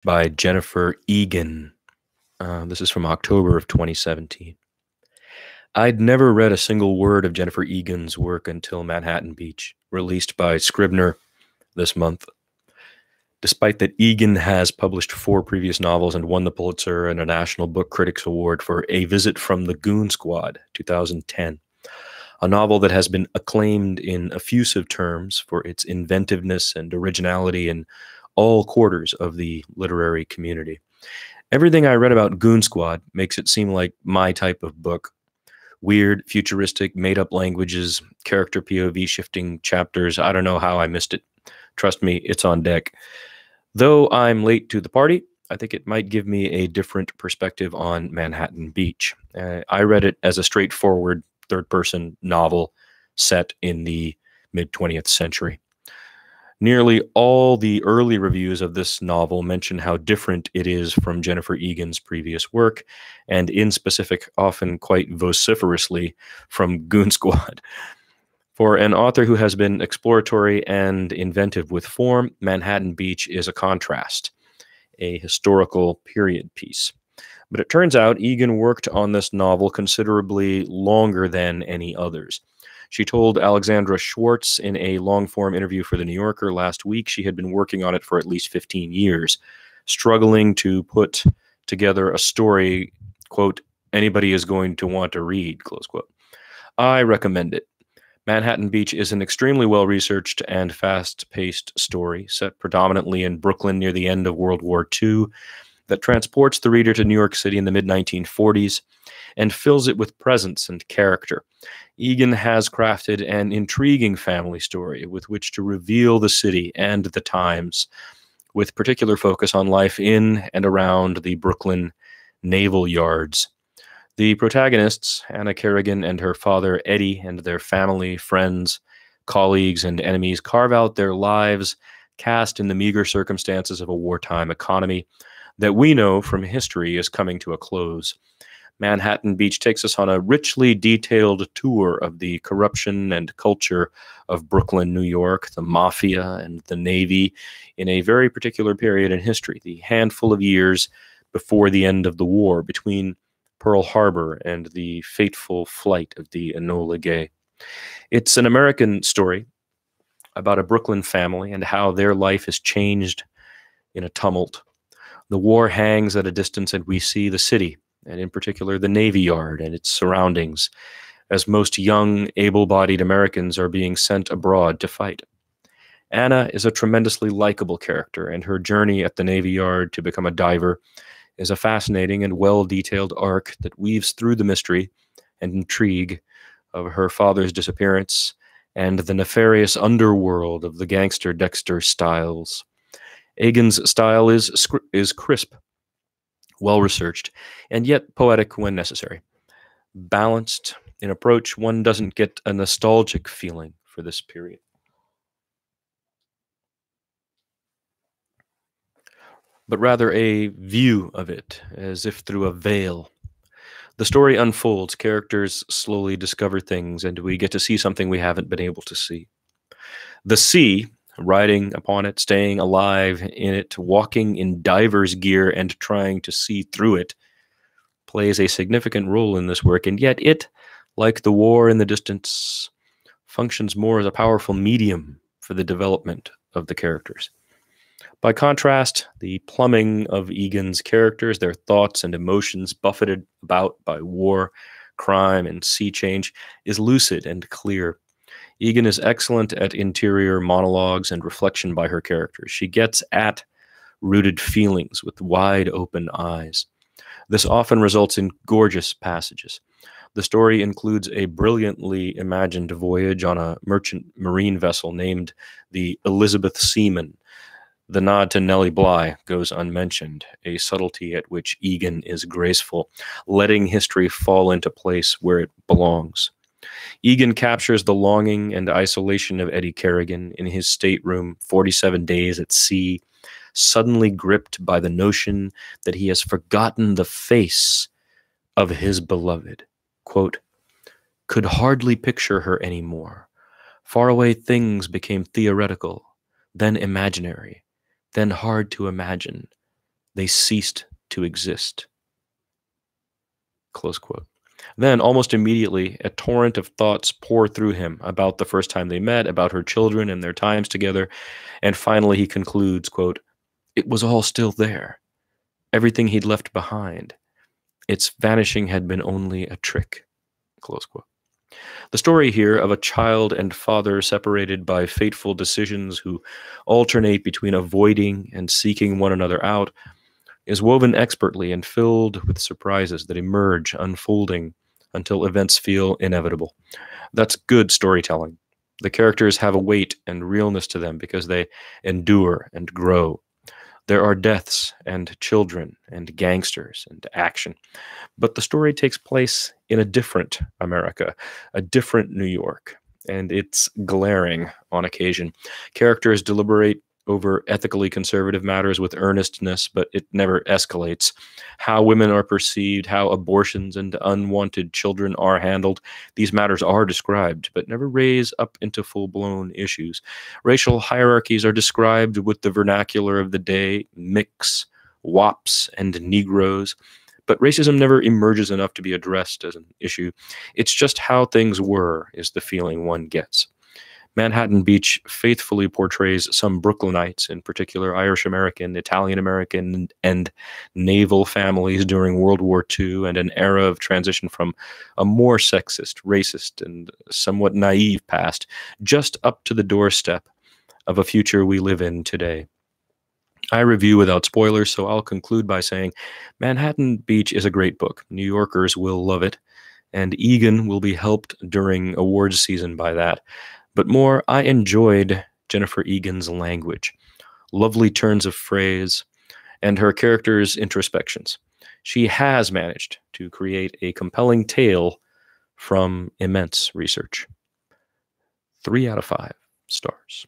by Jennifer Egan. This is from October of 2017. I'd never read a single word of Jennifer Egan's work until Manhattan Beach, released by Scribner this month. Despite that, Egan has published 4 previous novels and won the Pulitzer and a National Book Critics Award for A Visit from the Goon Squad, 2010, a novel that has been acclaimed in effusive terms for its inventiveness and originality in all quarters of the literary community. Everything I read about Goon Squad makes it seem like my type of book. Weird, futuristic, made-up languages, character POV shifting chapters. I don't know how I missed it. Trust me, it's on deck. Though I'm late to the party, I think it might give me a different perspective on Manhattan Beach. I read it as a straightforward third-person novel set in the mid-20th century. Nearly all the early reviews of this novel mention how different it is from Jennifer Egan's previous work, and in specific, often quite vociferously, from Goon Squad. For an author who has been exploratory and inventive with form, Manhattan Beach is a contrast, a historical period piece. But it turns out Egan worked on this novel considerably longer than any others. She told Alexandra Schwartz in a long-form interview for The New Yorker last week she had been working on it for at least 15 years, struggling to put together a story, quote, anybody is going to want to read, close quote. I recommend it. Manhattan Beach is an extremely well-researched and fast-paced story set predominantly in Brooklyn near the end of World War II that transports the reader to New York City in the mid-1940s and fills it with presence and character. Egan has crafted an intriguing family story with which to reveal the city and the times, with particular focus on life in and around the Brooklyn naval yards. The protagonists, Anna Kerrigan and her father Eddie, and their family, friends, colleagues, and enemies carve out their lives cast in the meager circumstances of a wartime economy that we know from history is coming to a close. Manhattan Beach takes us on a richly detailed tour of the corruption and culture of Brooklyn, New York, the mafia and the Navy in a very particular period in history, the handful of years before the end of the war between Pearl Harbor and the fateful flight of the Enola Gay. It's an American story about a Brooklyn family and how their life has changed in a tumult. The war hangs at a distance, and we see the city, and in particular the Navy Yard and its surroundings, as most young, able-bodied Americans are being sent abroad to fight. Anna is a tremendously likable character, and her journey at the Navy Yard to become a diver is a fascinating and well-detailed arc that weaves through the mystery and intrigue of her father's disappearance and the nefarious underworld of the gangster Dexter Styles. Egan's style is crisp, well-researched, and yet poetic when necessary. Balanced in approach, one doesn't get a nostalgic feeling for this period, but rather a view of it, as if through a veil. The story unfolds, characters slowly discover things, and we get to see something we haven't been able to see. The sea, riding upon it, staying alive in it, walking in diver's gear and trying to see through it, plays a significant role in this work, and yet it, like the war in the distance, functions more as a powerful medium for the development of the characters. By contrast, the plumbing of Egan's characters, their thoughts and emotions buffeted about by war, crime, and sea change, is lucid and clear. Egan is excellent at interior monologues and reflection by her characters. She gets at rooted feelings with wide open eyes. This often results in gorgeous passages. The story includes a brilliantly imagined voyage on a merchant marine vessel named the Elizabeth Seaman. The nod to Nellie Bly goes unmentioned, a subtlety at which Egan is graceful, letting history fall into place where it belongs. Egan captures the longing and isolation of Eddie Kerrigan in his stateroom 47 days at sea, suddenly gripped by the notion that he has forgotten the face of his beloved. Quote, could hardly picture her anymore. Faraway things became theoretical, then imaginary, then hard to imagine, They ceased to exist. Close quote. Then, almost immediately, a torrent of thoughts pour through him about the first time they met, about her children and their times together, and finally he concludes, quote, "It was all still there, everything he'd left behind. Its vanishing had been only a trick." Close quote. The story here of a child and father separated by fateful decisions who alternate between avoiding and seeking one another out is woven expertly and filled with surprises that emerge, unfolding until events feel inevitable. That's good storytelling. The characters have a weight and realness to them because they endure and grow. There are deaths and children and gangsters and action. But the story takes place in a different America, a different New York, and it's glaring on occasion. Characters deliberate over ethically conservative matters with earnestness, but it never escalates. How women are perceived, how abortions and unwanted children are handled, these matters are described, but never raise up into full-blown issues. Racial hierarchies are described with the vernacular of the day, mix, wops, and Negroes, but racism never emerges enough to be addressed as an issue. It's just how things were, is the feeling one gets. Manhattan Beach faithfully portrays some Brooklynites, in particular Irish American, Italian American, and naval families during World War II and an era of transition from a more sexist, racist, and somewhat naive past, just up to the doorstep of a future we live in today. I review without spoilers, so I'll conclude by saying Manhattan Beach is a great book. New Yorkers will love it, and Egan will be helped during awards season by that. But more, I enjoyed Jennifer Egan's language, lovely turns of phrase, and her characters' introspections. She has managed to create a compelling tale from immense research. 3 out of 5 stars.